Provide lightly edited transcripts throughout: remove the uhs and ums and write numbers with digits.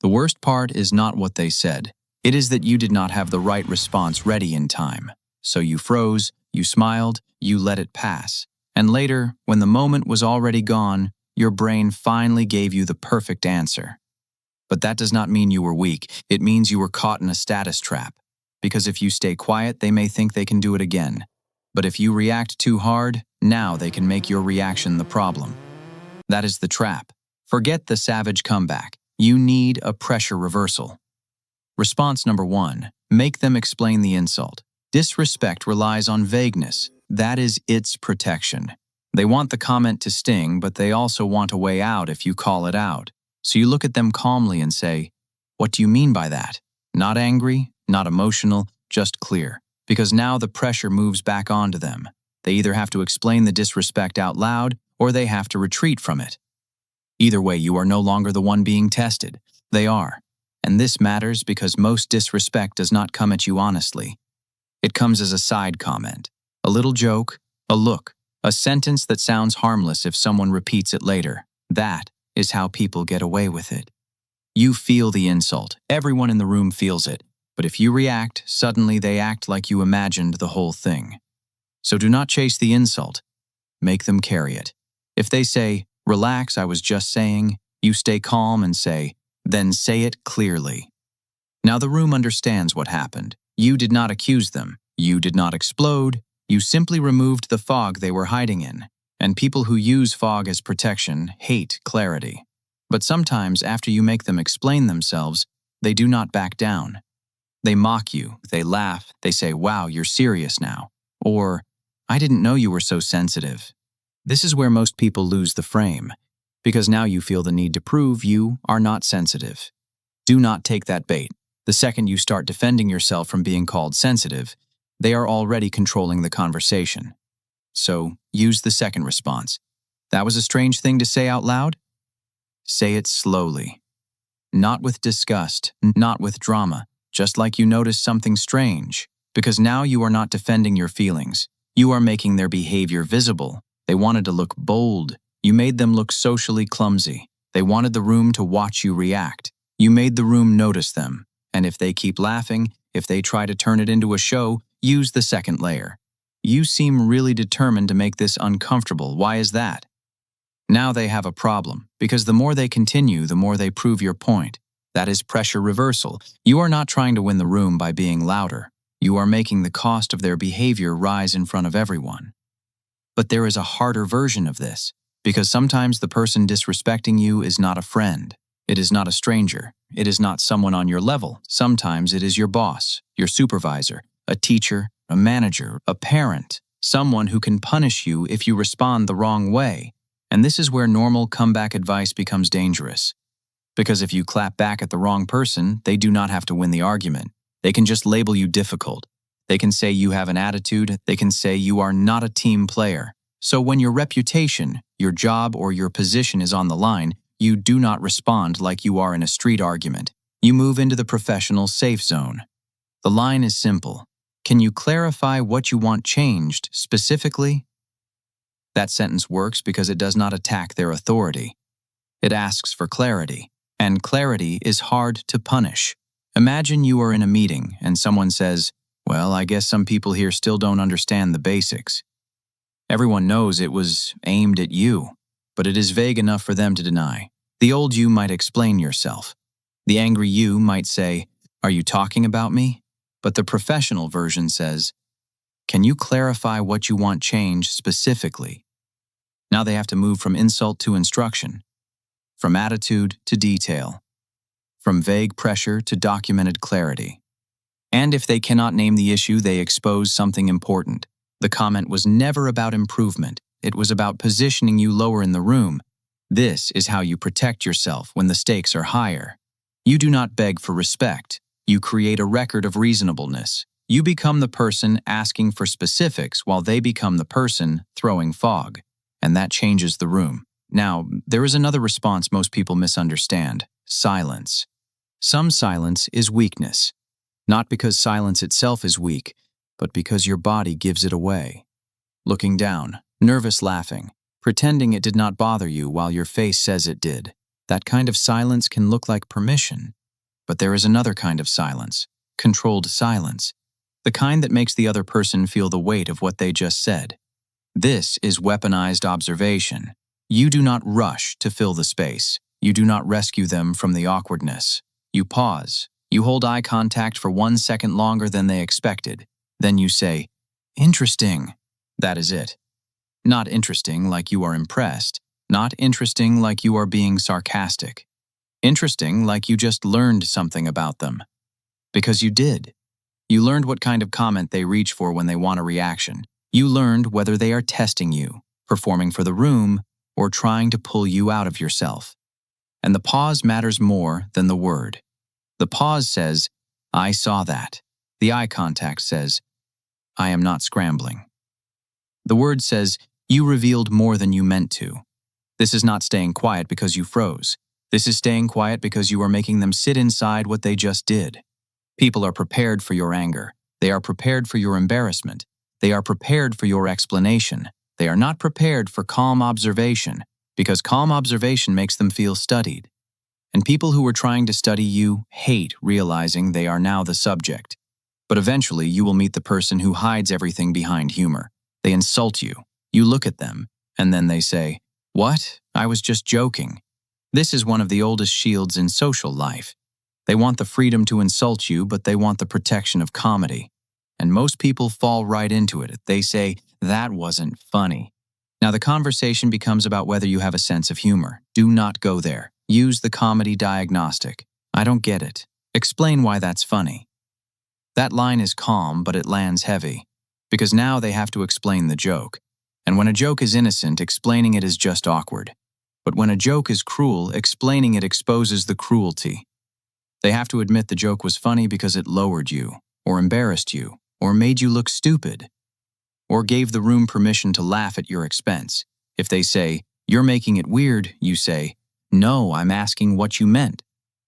The worst part is not what they said. It is that you did not have the right response ready in time. So you froze, you smiled, you let it pass. And later, when the moment was already gone, your brain finally gave you the perfect answer. But that does not mean you were weak. It means you were caught in a status trap. Because if you stay quiet, they may think they can do it again. But if you react too hard, now they can make your reaction the problem. That is the trap. Forget the savage comeback. You need a pressure reversal. Response number 1. Make them explain the insult. Disrespect relies on vagueness. That is its protection. They want the comment to sting, but they also want a way out if you call it out. So you look at them calmly and say, "What do you mean by that?" Not angry, not emotional, just clear. Because now the pressure moves back onto them. They either have to explain the disrespect out loud, or they have to retreat from it. Either way, you are no longer the one being tested. They are. And this matters because most disrespect does not come at you honestly. It comes as a side comment, a little joke, a look, a sentence that sounds harmless if someone repeats it later. That is how people get away with it. You feel the insult. Everyone in the room feels it. But if you react, suddenly they act like you imagined the whole thing. So do not chase the insult. Make them carry it. If they say, "Relax, I was just saying," you stay calm and say, "Then say it clearly." Now the room understands what happened. You did not accuse them. You did not explode. You simply removed the fog they were hiding in. And people who use fog as protection hate clarity. But sometimes after you make them explain themselves, they do not back down. They mock you, they laugh, they say, "Wow, you're serious now." Or, "I didn't know you were so sensitive." This is where most people lose the frame, because now you feel the need to prove you are not sensitive. Do not take that bait. The second you start defending yourself from being called sensitive, they are already controlling the conversation. So, use the second response. "That was a strange thing to say out loud?" Say it slowly. Not with disgust, not with drama, just like you notice something strange, because now you are not defending your feelings. You are making their behavior visible. They wanted to look bold. You made them look socially clumsy. They wanted the room to watch you react. You made the room notice them. And if they keep laughing, if they try to turn it into a show, use the second layer. You seem really determined to make this uncomfortable. Why is that? Now they have a problem, because the more they continue, the more they prove your point. That is pressure reversal. You are not trying to win the room by being louder. You are making the cost of their behavior rise in front of everyone. But there is a harder version of this, because sometimes the person disrespecting you is not a friend. It is not a stranger. It is not someone on your level. Sometimes it is your boss, your supervisor, a teacher, a manager, a parent, someone who can punish you if you respond the wrong way. And this is where normal comeback advice becomes dangerous. Because if you clap back at the wrong person, they do not have to win the argument. They can just label you difficult. They can say you have an attitude. They can say you are not a team player. So when your reputation, your job, or your position is on the line, you do not respond like you are in a street argument. You move into the professional safe zone. The line is simple. Can you clarify what you want changed specifically? That sentence works because it does not attack their authority. It asks for clarity, and clarity is hard to punish. Imagine you are in a meeting and someone says, "Well, I guess some people here still don't understand the basics." Everyone knows it was aimed at you, but it is vague enough for them to deny. The old you might explain yourself. The angry you might say, "Are you talking about me?" But the professional version says, "Can you clarify what you want changed specifically?" Now they have to move from insult to instruction, from attitude to detail, from vague pressure to documented clarity. And if they cannot name the issue, they expose something important. The comment was never about improvement. It was about positioning you lower in the room. This is how you protect yourself when the stakes are higher. You do not beg for respect. You create a record of reasonableness. You become the person asking for specifics while they become the person throwing fog. And that changes the room. Now, there is another response most people misunderstand: silence. Some silence is weakness. Not because silence itself is weak, but because your body gives it away. Looking down, nervous laughing, pretending it did not bother you while your face says it did. That kind of silence can look like permission, but there is another kind of silence, controlled silence, the kind that makes the other person feel the weight of what they just said. This is weaponized observation. You do not rush to fill the space. You do not rescue them from the awkwardness. You pause. You hold eye contact for 1 second longer than they expected. Then you say, "Interesting." That is it. Not interesting like you are impressed. Not interesting like you are being sarcastic. Interesting like you just learned something about them. Because you did. You learned what kind of comment they reach for when they want a reaction. You learned whether they are testing you, performing for the room, or trying to pull you out of yourself. And the pause matters more than the word. The pause says, "I saw that." The eye contact says, "I am not scrambling." The word says, "You revealed more than you meant to." This is not staying quiet because you froze. This is staying quiet because you are making them sit inside what they just did. People are prepared for your anger. They are prepared for your embarrassment. They are prepared for your explanation. They are not prepared for calm observation, because calm observation makes them feel studied. And people who are trying to study you hate realizing they are now the subject. But eventually you will meet the person who hides everything behind humor. They insult you. You look at them, and then they say, "What? I was just joking." This is one of the oldest shields in social life. They want the freedom to insult you, but they want the protection of comedy. And most people fall right into it. They say, "That wasn't funny." Now the conversation becomes about whether you have a sense of humor. Do not go there. Use the comedy diagnostic. "I don't get it. Explain why that's funny." That line is calm, but it lands heavy. Because now they have to explain the joke. And when a joke is innocent, explaining it is just awkward. But when a joke is cruel, explaining it exposes the cruelty. They have to admit the joke was funny because it lowered you, or embarrassed you, or made you look stupid, or gave the room permission to laugh at your expense. If they say, "You're making it weird," you say, "No, I'm asking what you meant."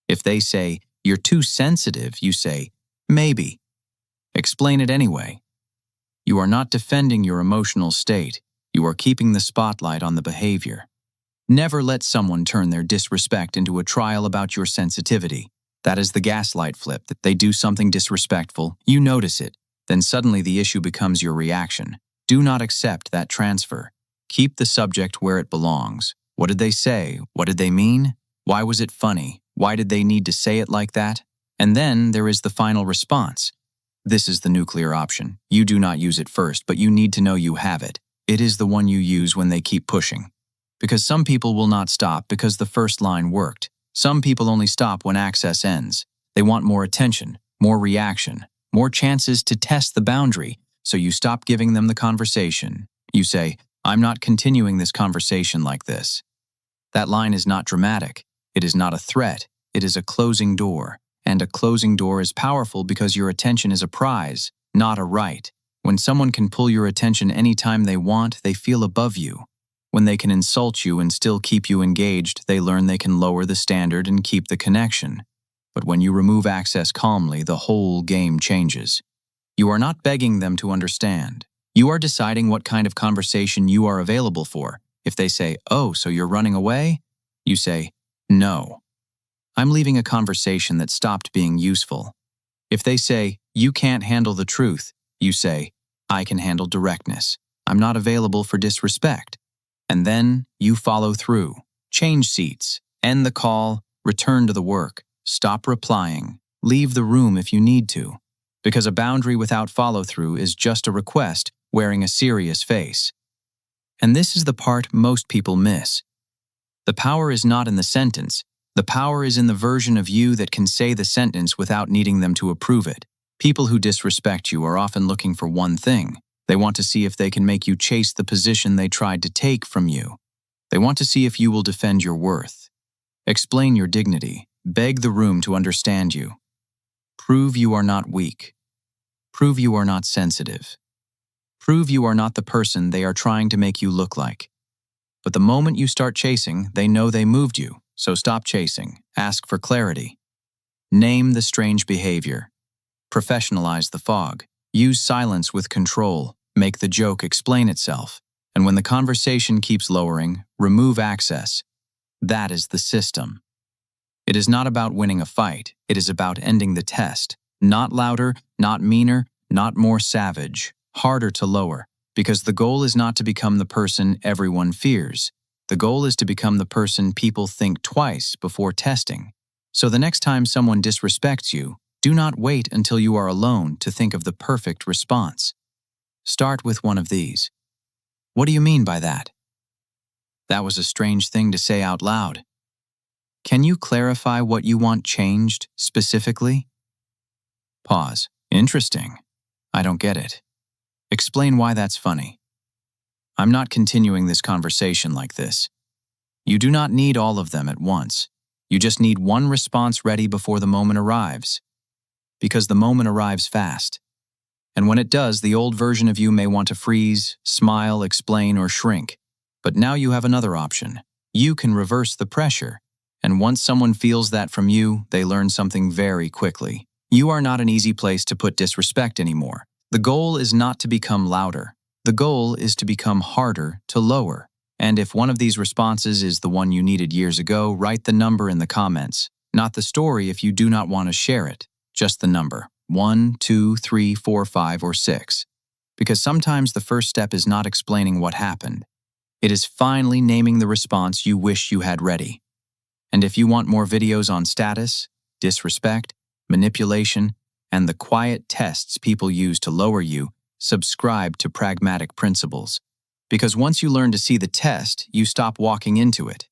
If they say, "You're too sensitive," you say, "Maybe." Explain it anyway. You are not defending your emotional state. You are keeping the spotlight on the behavior. Never let someone turn their disrespect into a trial about your sensitivity. That is the gaslight flip, that they do something disrespectful, you notice it, then suddenly the issue becomes your reaction. Do not accept that transfer. Keep the subject where it belongs. What did they say? What did they mean? Why was it funny? Why did they need to say it like that? And then there is the final response. This is the nuclear option. You do not use it first, but you need to know you have it. It is the one you use when they keep pushing. Because some people will not stop because the first line worked. Some people only stop when access ends. They want more attention, more reaction, more chances to test the boundary, so you stop giving them the conversation. You say, "I'm not continuing this conversation like this." That line is not dramatic. It is not a threat. It is a closing door. And a closing door is powerful because your attention is a prize, not a right. When someone can pull your attention anytime they want, they feel above you. When they can insult you and still keep you engaged, they learn they can lower the standard and keep the connection. But when you remove access calmly, the whole game changes. You are not begging them to understand. You are deciding what kind of conversation you are available for. If they say, "Oh, so you're running away?" you say, "No. I'm leaving a conversation that stopped being useful." If they say, "You can't handle the truth," you say, "I can handle directness. I'm not available for disrespect." And then you follow through. Change seats, end the call, return to the work, stop replying, leave the room if you need to. Because a boundary without follow-through is just a request wearing a serious face. And this is the part most people miss. The power is not in the sentence. The power is in the version of you that can say the sentence without needing them to approve it. People who disrespect you are often looking for one thing. They want to see if they can make you chase the position they tried to take from you. They want to see if you will defend your worth. Explain your dignity. Beg the room to understand you. Prove you are not weak. Prove you are not sensitive. Prove you are not the person they are trying to make you look like. But the moment you start chasing, they know they moved you, so stop chasing. Ask for clarity. Name the strange behavior. Professionalize the fog. Use silence with control. Make the joke explain itself. And when the conversation keeps lowering, remove access. That is the system. It is not about winning a fight. It is about ending the test. Not louder, not meaner, not more savage, harder to lower. Because the goal is not to become the person everyone fears. The goal is to become the person people think twice before testing. So the next time someone disrespects you, do not wait until you are alone to think of the perfect response. Start with one of these. What do you mean by that? That was a strange thing to say out loud. Can you clarify what you want changed specifically? Pause. Interesting. I don't get it. Explain why that's funny. I'm not continuing this conversation like this. You do not need all of them at once. You just need one response ready before the moment arrives. Because the moment arrives fast. And when it does, the old version of you may want to freeze, smile, explain, or shrink. But now you have another option. You can reverse the pressure. And once someone feels that from you, they learn something very quickly. You are not an easy place to put disrespect anymore. The goal is not to become louder. The goal is to become harder to lower. And if one of these responses is the one you needed years ago, write the number in the comments. Not the story if you do not want to share it. Just the number. 1, 2, 3, 4, 5, or 6. Because sometimes the first step is not explaining what happened. It is finally naming the response you wish you had ready. And if you want more videos on status, disrespect, manipulation, and the quiet tests people use to lower you, subscribe to Pragmatic Principles. Because once you learn to see the test, you stop walking into it.